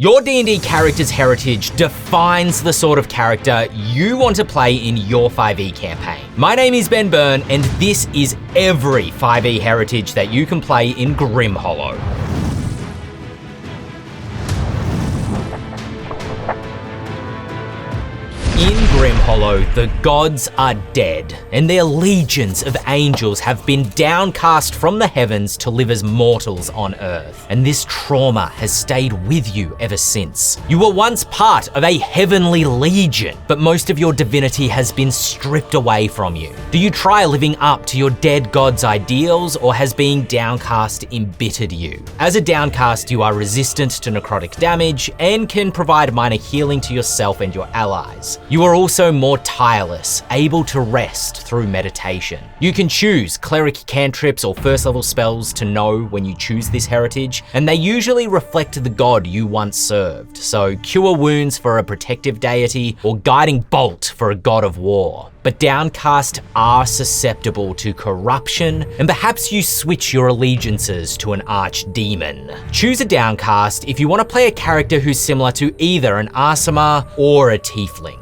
Your D&D character's heritage defines the sort of character you want to play in your 5e campaign. My name is Ben Byrne, and this is every 5e heritage that you can play in Grimhollow. In Grimhollow, the gods are dead, and their legions of angels have been downcast from the heavens to live as mortals on Earth. And this trauma has stayed with you ever since. You were once part of a heavenly legion, but most of your divinity has been stripped away from you. Do you try living up to your dead god's ideals, or has being downcast embittered you? As a downcast, you are resistant to necrotic damage and can provide minor healing to yourself and your allies. You are also more tireless, able to rest through meditation. You can choose cleric cantrips or first level spells to know when you choose this heritage, and they usually reflect the god you once served. So cure wounds for a protective deity, or guiding bolt for a god of war. But downcast are susceptible to corruption, and perhaps you switch your allegiances to an archdemon. Choose a downcast if you want to play a character who's similar to either an Aasimar or a tiefling.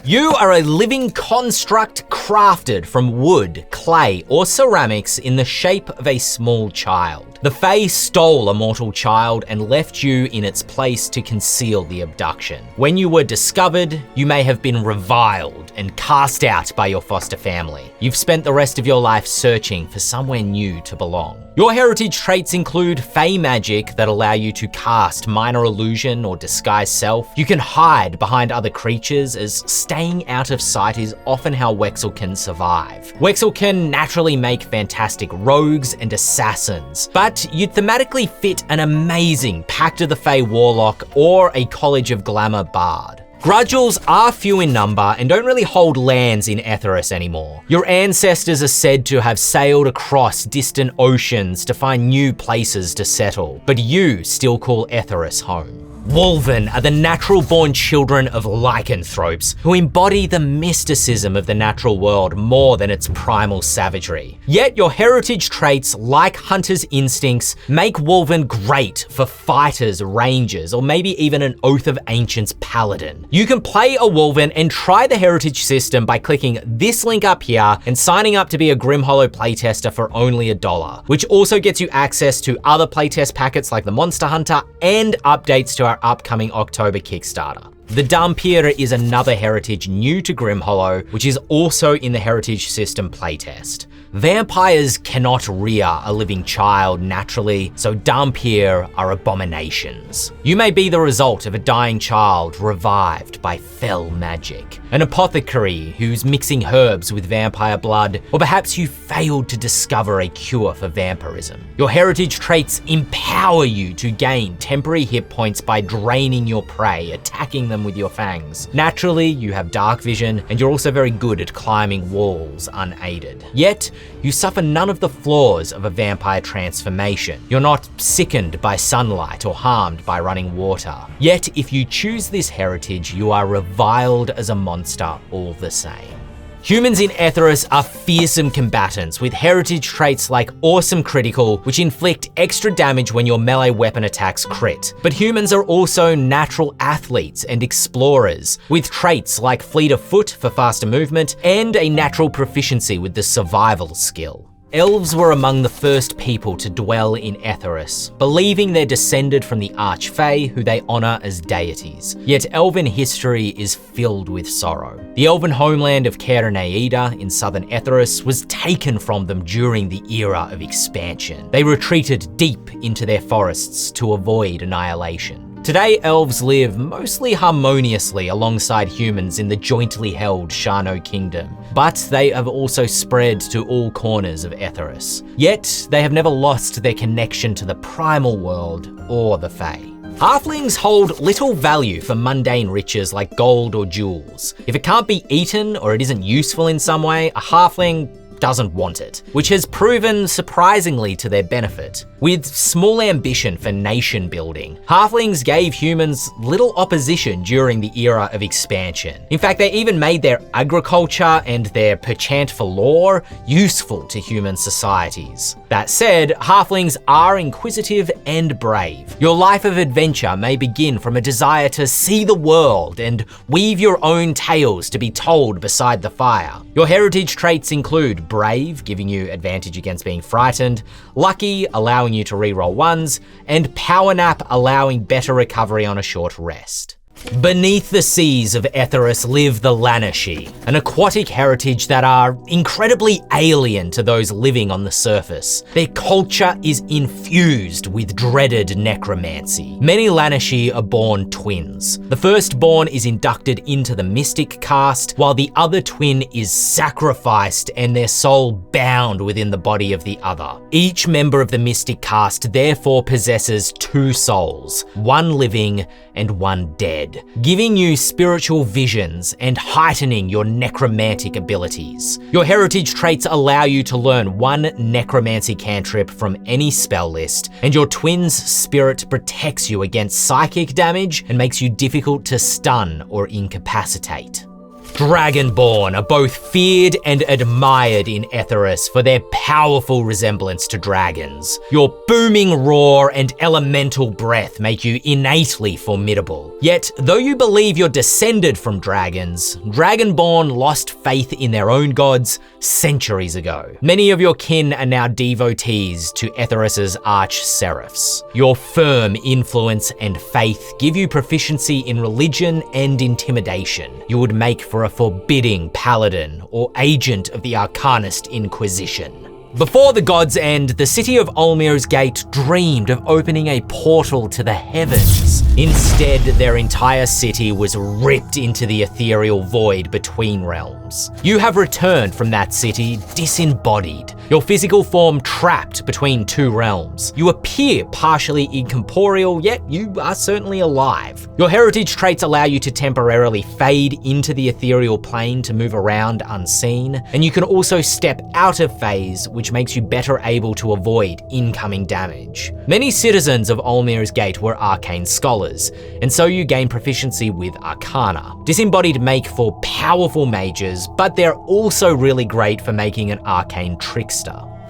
You are a living construct crafted from wood, clay, or ceramics in the shape of a small child. The Fae stole a mortal child and left you in its place to conceal the abduction. When you were discovered, you may have been reviled and cast out by your foster family. You've spent the rest of your life searching for somewhere new to belong. Your heritage traits include Fae magic that allow you to cast minor illusion or disguise self. You can hide behind other creatures, as staying out of sight is often how Wechselkind survive. Wechselkind naturally make fantastic rogues and assassins, but you'd thematically fit an amazing Pact of the Fae warlock or a College of Glamour bard. Grudgels are few in number and don't really hold lands in Etharis anymore. Your ancestors are said to have sailed across distant oceans to find new places to settle, but you still call Etharis home. Wulven are the natural-born children of lycanthropes who embody the mysticism of the natural world more than its primal savagery. Yet your heritage traits, like hunter's instincts, make Wulven great for fighters, rangers, or maybe even an Oath of Ancients paladin. You can play a Wulven and try the heritage system by clicking this link up here and signing up to be a Grimhollow playtester for only $1, which also gets you access to other playtest packets like the Monster Hunter and updates to our upcoming October Kickstarter. The Dhampir is another heritage new to Grimhollow, which is also in the heritage system playtest. Vampires cannot rear a living child naturally, so Dhampir are abominations. You may be the result of a dying child revived by fell magic, an apothecary who's mixing herbs with vampire blood, or perhaps you failed to discover a cure for vampirism. Your heritage traits empower you to gain temporary hit points by draining your prey, attacking them with your fangs. Naturally, you have dark vision, and you're also very good at climbing walls unaided. Yet, you suffer none of the flaws of a vampire transformation. You're not sickened by sunlight or harmed by running water. Yet, if you choose this heritage, you are reviled as a monster all the same. Humans in Etharis are fearsome combatants with heritage traits like Awesome Critical, which inflict extra damage when your melee weapon attacks crit. But humans are also natural athletes and explorers, with traits like Fleet of Foot for faster movement and a natural proficiency with the survival skill. Elves were among the first people to dwell in Etharis, believing they're descended from the Archfey, who they honor as deities. Yet elven history is filled with sorrow. The elven homeland of Caer Neida in southern Etharis was taken from them during the era of expansion. They retreated deep into their forests to avoid annihilation. Today, elves live mostly harmoniously alongside humans in the jointly held Shano Kingdom, but they have also spread to all corners of Etharis. Yet, they have never lost their connection to the primal world or the Fae. Halflings hold little value for mundane riches like gold or jewels. If it can't be eaten or it isn't useful in some way, a halfling doesn't want it, which has proven surprisingly to their benefit. With small ambition for nation building, Halflings gave humans little opposition during the era of expansion. In fact, they even made their agriculture and their penchant for lore useful to human societies. That said, Halflings are inquisitive and brave. Your life of adventure may begin from a desire to see the world and weave your own tales to be told beside the fire. Your heritage traits include brave, giving you advantage against being frightened, lucky, allowing you to reroll ones, and power nap, allowing better recovery on a short rest. Beneath the seas of Etharis live the Laneshi, an aquatic heritage that are incredibly alien to those living on the surface. Their culture is infused with dreaded necromancy. Many Laneshi are born twins. The firstborn is inducted into the mystic caste, while the other twin is sacrificed and their soul bound within the body of the other. Each member of the mystic caste therefore possesses two souls, one living and one dead, giving you spiritual visions and heightening your necromantic abilities. Your heritage traits allow you to learn one necromancy cantrip from any spell list, and your twin's spirit protects you against psychic damage and makes you difficult to stun or incapacitate. Dragonborn are both feared and admired in Etharis for their powerful resemblance to dragons. Your booming roar and elemental breath make you innately formidable. Yet, though you believe you're descended from dragons, Dragonborn lost faith in their own gods centuries ago. Many of your kin are now devotees to Etharis's arch-seraphs. Your firm influence and faith give you proficiency in religion and intimidation. You would make for a forbidding paladin or agent of the Arcanist Inquisition. Before the God's End, the city of Olmir's Gate dreamed of opening a portal to the heavens. Instead, their entire city was ripped into the ethereal void between realms. You have returned from that city disembodied, your physical form trapped between two realms. You appear partially incorporeal, yet you are certainly alive. Your heritage traits allow you to temporarily fade into the ethereal plane to move around unseen, and you can also step out of phase, which makes you better able to avoid incoming damage. Many citizens of Olmir's Gate were arcane scholars, and so you gain proficiency with Arcana. Disembodied make for powerful mages, but they're also really great for making an arcane trickster.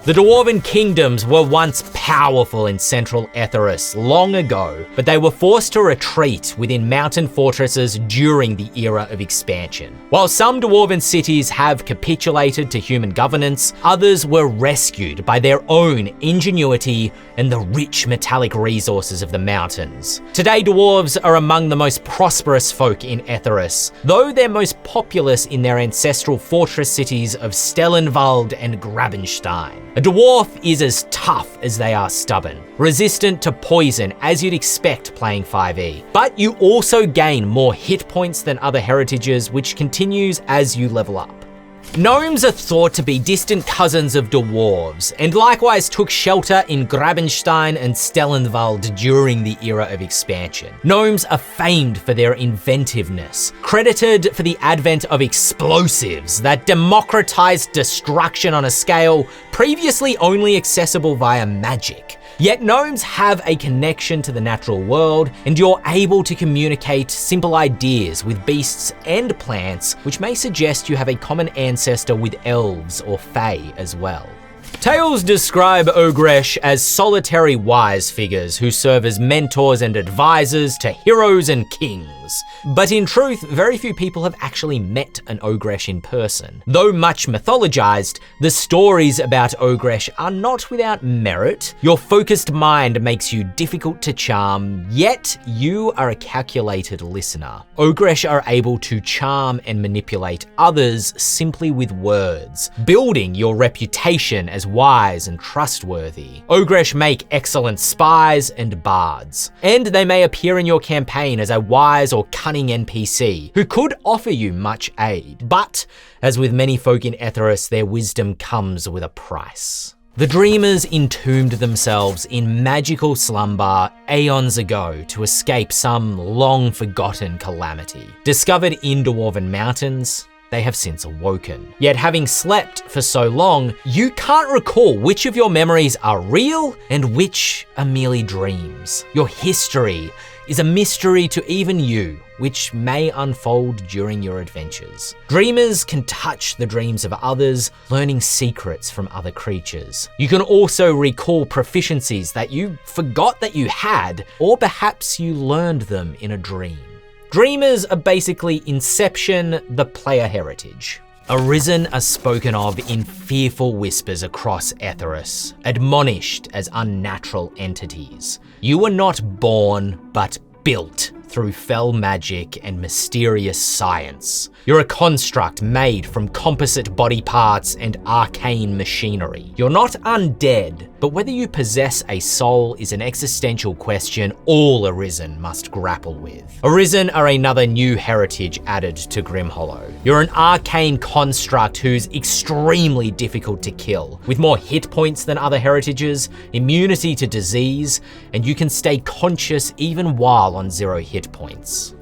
The Dwarven kingdoms were once powerful in central Etharis long ago, but they were forced to retreat within mountain fortresses during the era of expansion. While some Dwarven cities have capitulated to human governance, others were rescued by their own ingenuity and the rich metallic resources of the mountains. Today, Dwarves are among the most prosperous folk in Etharis, though they're most populous in their ancestral fortress cities of Stellenwald and Grabenstein. A dwarf is as tough as they are stubborn, resistant to poison as you'd expect playing 5e, but you also gain more hit points than other heritages, which continues as you level up. Gnomes are thought to be distant cousins of dwarves, and likewise took shelter in Grabenstein and Stellenwald during the era of expansion. Gnomes are famed for their inventiveness, credited for the advent of explosives that democratized destruction on a scale previously only accessible via magic. Yet gnomes have a connection to the natural world, and you're able to communicate simple ideas with beasts and plants, which may suggest you have a common ancestor with elves or fae as well. Tales describe Ogresh as solitary wise figures who serve as mentors and advisors to heroes and kings. But in truth, very few people have actually met an Ogresh in person. Though much mythologized, the stories about Ogresh are not without merit. Your focused mind makes you difficult to charm, yet you are a calculated listener. Ogresh are able to charm and manipulate others simply with words, building your reputation as wise and trustworthy. Ogresh make excellent spies and bards, and they may appear in your campaign as a wise or cunning NPC who could offer you much aid. But, as with many folk in Etharis, their wisdom comes with a price. The Dreamers entombed themselves in magical slumber aeons ago to escape some long-forgotten calamity. Discovered in Dwarven mountains, they have since awoken. Yet having slept for so long, you can't recall which of your memories are real and which are merely dreams. Your history is a mystery to even you, which may unfold during your adventures. Dreamers can touch the dreams of others, learning secrets from other creatures. You can also recall proficiencies that you forgot that you had, or perhaps you learned them in a dream. Dreamers are basically Inception, the player heritage. Arisen are spoken of in fearful whispers across Etharis, admonished as unnatural entities. You were not born, but built through fell magic and mysterious science. You're a construct made from composite body parts and arcane machinery. You're not undead, but whether you possess a soul is an existential question all Arisen must grapple with. Arisen are another new heritage added to Grimhollow. You're an arcane construct who's extremely difficult to kill, with more hit points than other heritages, immunity to disease, and you can stay conscious even while on 0 hit points.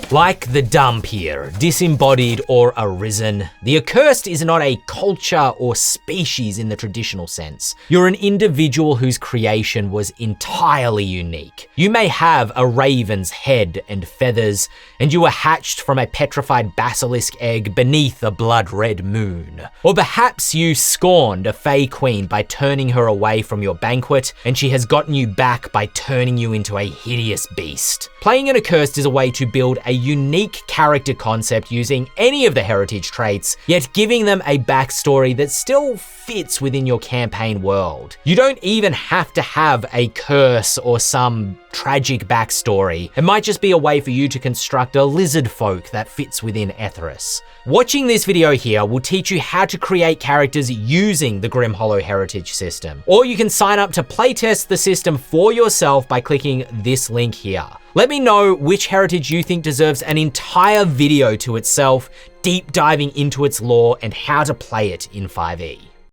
Like the Dhampir, Disembodied, or Arisen, the Accursed is not a culture or species in the traditional sense. You're an individual whose creation was entirely unique. You may have a raven's head and feathers, and you were hatched from a petrified basilisk egg beneath a blood-red moon. Or perhaps you scorned a Fey Queen by turning her away from your banquet, and she has gotten you back by turning you into a hideous beast. Playing an Accursed is a way to build a unique character concept using any of the heritage traits, yet giving them a backstory that still fits within your campaign world. You don't even have to have a curse or some tragic backstory. It might just be a way for you to construct a lizard folk that fits within Etharis. Watching this video here will teach you how to create characters using the Grimhollow heritage system, or you can sign up to playtest the system for yourself by clicking this link here. Let me know which heritage you think deserves an entire video to itself, deep diving into its lore and how to play it in 5e.